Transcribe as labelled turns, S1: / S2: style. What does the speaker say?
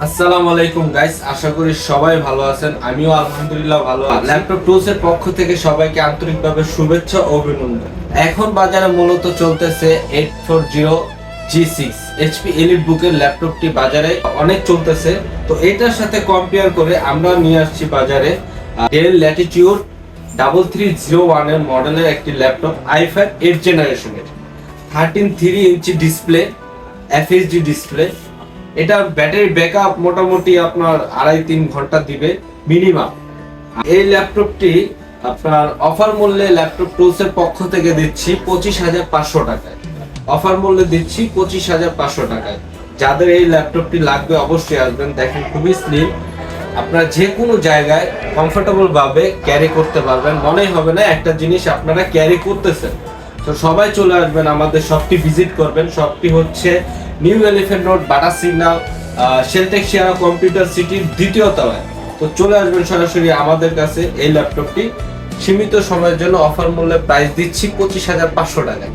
S1: আসসালামু আলাইকুম গাইস, আশা করি সবাই ভালো আছেন। আমিও আলহামদুলিল্লাহ ভালো আছি। ল্যাপটপ টুলস এর পক্ষ থেকে সবাইকে আন্তরিকভাবে শুভেচ্ছা ও অভিনন্দন। এখন বাজারে মূলত চলতেছে 840G6 HP এলিট বুকের ল্যাপটপটি বাজারে অনেক চলতেছে। তো এটার সাথে কম্পেয়ার করে আমরা নিয়ে আসছি বাজারে ডেল ল্যাটিটিউড 3301 এর মডেলের একটি ল্যাপটপ i5 8th জেনারেশনের 13.3 ইঞ্চি ডিসপ্লে, FHD ডিসপ্লে। এটা ব্যাটারি ব্যাকআপ মোটামুটি আপনার 2.5-3 ঘন্টা দিবে মিনিমাম। এই ল্যাপটপটি আপনার অফার মূল্যে ল্যাপটপ টুলস এর পক্ষ থেকে দিচ্ছি 25,500 টাকায়। অফার মূল্যে দিচ্ছি 25,500 টাকায়। যাদের এই ল্যাপটপটি লাগবে অবশ্যই আসবেন। দেখেন খুবই স্লিম, আপনারা যে কোনো জায়গায় কমফোর্টেবল ভাবে ক্যারি করতে পারবেন, মনেই হবে না একটা জিনিস আপনারা ক্যারি করতেছেন। তো সবাই চলে আসবেন, আমাদের শপটি ভিজিট করবেন। শপটি হচ্ছে নিউ এলিফ্যান্ট রোড, বাটা সিগন্যাল, শেলটেক শেয়ার কম্পিউটার সিটির 2য় তলায়। তো চলে আসবেন সরাসরি আমাদের কাছে। এই ল্যাপটপটি সীমিত সময়ের জন্য অফার মূল্যে প্রাইস দিচ্ছি 25,500 টাকায়।